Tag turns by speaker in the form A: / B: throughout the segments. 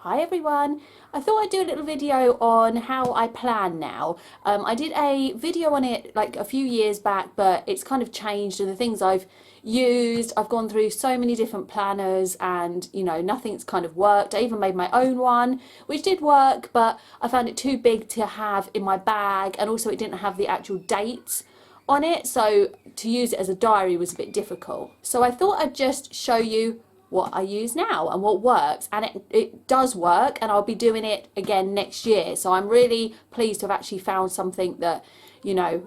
A: Hi everyone, I thought I'd do a little video on how I plan now. I did a video on it like a few years back, but it's kind of changed, and the things I've used, I've gone through so many different planners and nothing's kind of worked. I even made my own one which did work, but I found it too big to have in my bag, and also it didn't have the actual dates on it, so to use it as a diary was a bit difficult. So I thought I'd just show you what I use now and what works, and it does work, and I'll be doing it again next year. So I'm really pleased to have actually found something that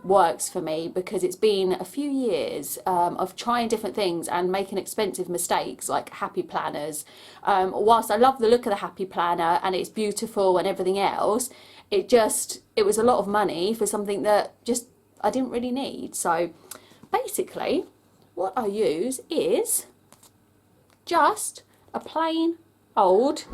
A: works for me, because it's been a few years of trying different things and making expensive mistakes like happy planners. Whilst I love the look of the happy planner and it's beautiful and everything else, it was a lot of money for something that just I didn't really need. So basically what I use is just a plain old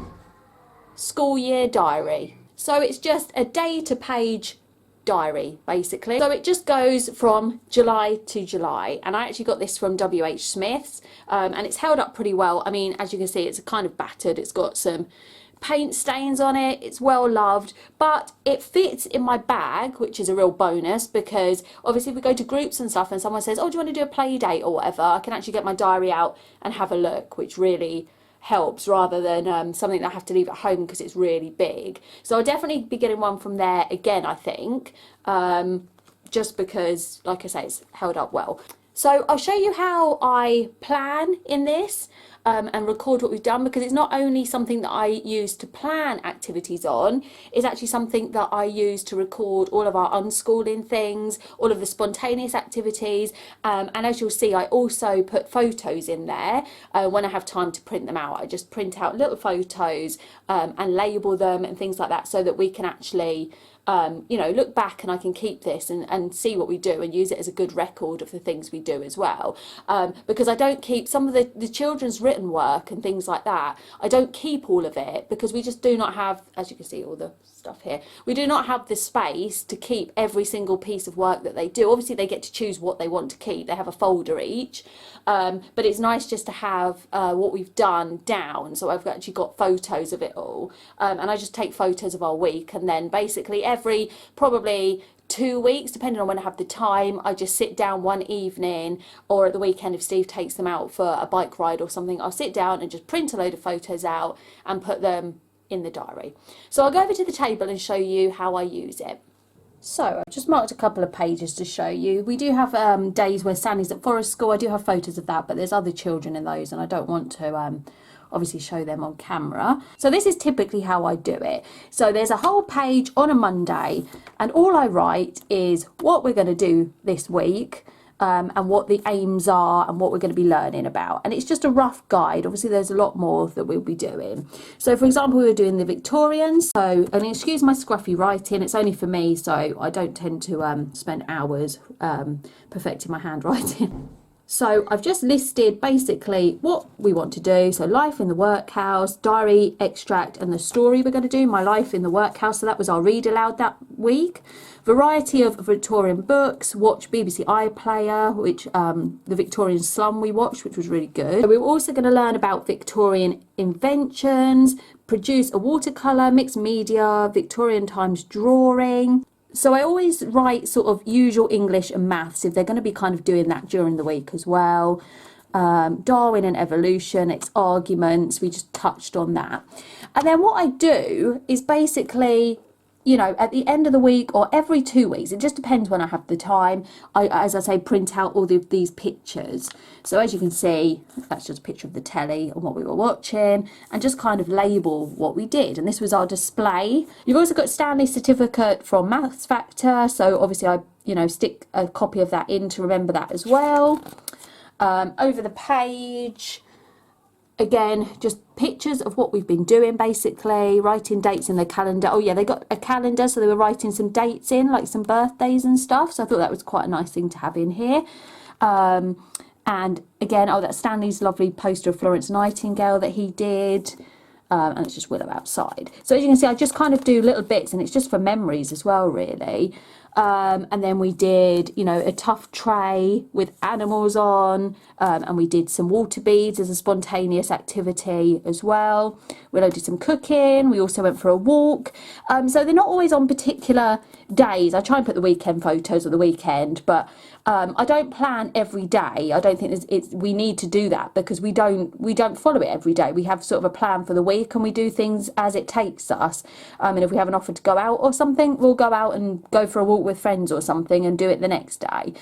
A: school year diary. So it's just a day to page diary basically. So it just goes from July to July, and I actually got this from WH Smith's, and it's held up pretty well. I mean, as you can see, it's kind of battered, it's got some paint stains on it, it's well loved, but it fits in my bag, which is a real bonus, because obviously if we go to groups and stuff and someone says, oh, do you want to do a play date or whatever, I can actually get my diary out and have a look, which really helps, rather than something that I have to leave at home because it's really big. So I'll definitely be getting one from there again, I think, just because, like I say, it's held up well. So I'll show you how I plan in this and record what we've done, because it's not only something that I use to plan activities on, it's actually something that I use to record all of our unschooling things, all of the spontaneous activities, and as you'll see, I also put photos in there when I have time to print them out. I just print out little photos and label them and things like that, so that we can actually look back, and I can keep this and see what we do and use it as a good record of the things we do as well, because I don't keep some of the children's written work and things like that. I don't keep all of it because we just do not have, as you can see, all the stuff here, we do not have the space to keep every single piece of work that they do. Obviously they get to choose what they want to keep, they have a folder each, but it's nice just to have what we've done down. So I've actually got photos of it all, and I just take photos of our week, and then basically every probably 2 weeks, depending on when I have the time, I just sit down one evening, or at the weekend if Steve takes them out for a bike ride or something, I'll sit down and just print a load of photos out and put them in the diary. So I'll go over to the table and show you how I use it. So I've just marked a couple of pages to show you. We do have days where Sandy's at Forest School. I do have photos of that, but there's other children in those, and I don't want to obviously show them on camera. So this is typically how I do it. So there's a whole page on a Monday, and all I write is what we're going to do this week, and what the aims are and what we're going to be learning about, and it's just a rough guide. Obviously there's a lot more that we'll be doing. So for example, we were doing the Victorians, so, and excuse my scruffy writing, it's only for me, so I don't tend to spend hours perfecting my handwriting. So I've just listed basically what we want to do. So life in the workhouse, diary, extract, and the story we're going to do. My life in the workhouse, so that was our read aloud that week. Variety of Victorian books, watch BBC iPlayer, which the Victorian Slum we watched, which was really good. We were also going to learn about Victorian inventions, produce a watercolour, mixed media, Victorian times drawing. So I always write sort of usual English and maths if they're going to be kind of doing that during the week as well. Darwin and evolution, it's arguments, we just touched on that. And then what I do is basically, at the end of the week or every 2 weeks, it just depends when I have the time, I, as I say, print out all of these pictures. So as you can see, that's just a picture of the telly and what we were watching, and just kind of label what we did. And this was our display. You've also got Stanley's certificate from Maths Factor, so obviously I stick a copy of that in to remember that as well. Over the page, again, just pictures of what we've been doing, basically, writing dates in the calendar. Oh yeah, they got a calendar, so they were writing some dates in, like some birthdays and stuff, so I thought that was quite a nice thing to have in here. And again, oh, that's Stanley's lovely poster of Florence Nightingale that he did, and it's just Willow outside. So as you can see, I just kind of do little bits, and it's just for memories as well, really. And then we did, you know, a tuff tray with animals on, and we did some water beads as a spontaneous activity as well. We did some cooking. We also went for a walk. So they're not always on particular days. I try and put the weekend photos at the weekend, but I don't plan every day. I don't think we need to do that, because we don't follow it every day. We have sort of a plan for the week, and we do things as it takes us. And if we have an offer to go out or something, we'll go out and go for a walk with friends or something and do it the next day.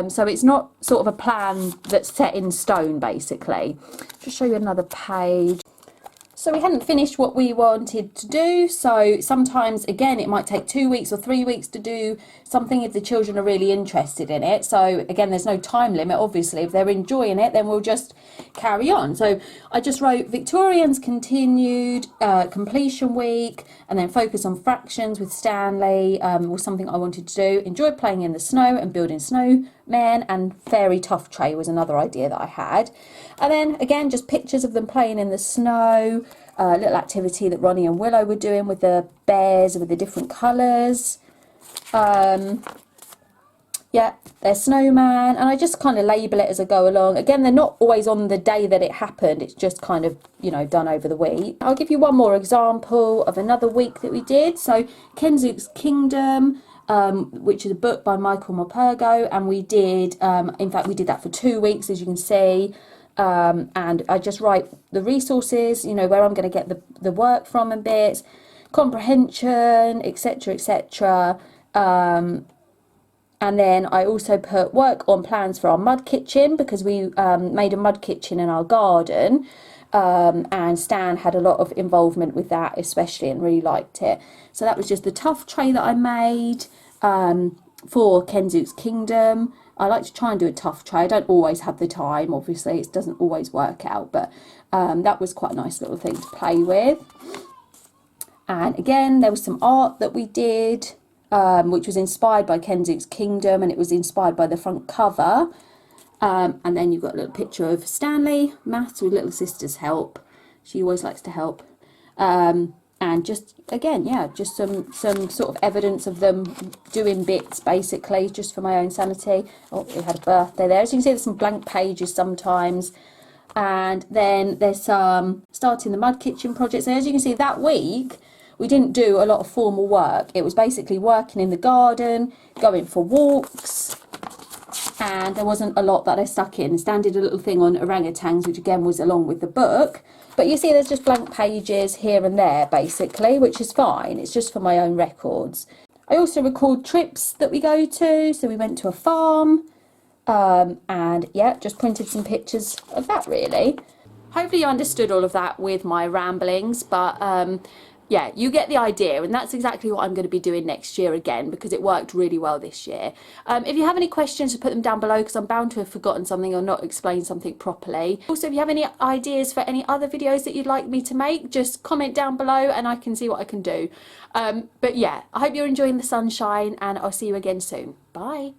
A: So it's not sort of a plan that's set in stone, basically. Just show you another page. So we hadn't finished what we wanted to do, so sometimes, again, it might take 2 weeks or 3 weeks to do something if the children are really interested in it. So again, there's no time limit, obviously. If they're enjoying it, then we'll just carry on. So I just wrote Victorians continued, completion week, and then focus on fractions with Stanley was something I wanted to do. Enjoyed playing in the snow and building snowmen, and fairy tuff tray was another idea that I had. And then again, just pictures of them playing in the snow, a little activity that Ronnie and Willow were doing with the bears with the different colours. Yeah, their snowman, and I just kind of label it as I go along. Again, they're not always on the day that it happened. It's just kind of, you know, done over the week. I'll give you one more example of another week that we did. So Kenzook's Kingdom, which is a book by Michael Morpurgo, and we did, in fact, we did that for 2 weeks, as you can see. And I just write the resources, you know, where I'm going to get the work from and bits, comprehension, etc., etc. And then I also put work on plans for our mud kitchen, because we made a mud kitchen in our garden, and Stan had a lot of involvement with that especially, and really liked it. So that was just the tuff tray that I made for Kenzook's Kingdom. I like to try and do a tuff tray. I don't always have the time, obviously. It doesn't always work out, but that was quite a nice little thing to play with. And again, there was some art that we did, which was inspired by Kenzook's Kingdom, and it was inspired by the front cover. And then you've got a little picture of Stanley, Maths with little sister's help. She always likes to help. And just, again, yeah, just some sort of evidence of them doing bits, basically, just for my own sanity. Oh, we had a birthday there. As you can see, there's some blank pages sometimes. And then there's some starting the mud kitchen project. So as you can see, that week, we didn't do a lot of formal work. It was basically working in the garden, going for walks, and there wasn't a lot that I stuck in. Stan did a little thing on orangutans, which again was along with the book. But you see there's just blank pages here and there, basically, which is fine. It's just for my own records. I also record trips that we go to. So we went to a farm, and yeah, just printed some pictures of that, really. Hopefully you understood all of that with my ramblings, but yeah, you get the idea, and that's exactly what I'm going to be doing next year again, because it worked really well this year. If you have any questions, just put them down below, because I'm bound to have forgotten something or not explained something properly. Also, if you have any ideas for any other videos that you'd like me to make, just comment down below and I can see what I can do. But yeah, I hope you're enjoying the sunshine, and I'll see you again soon. Bye.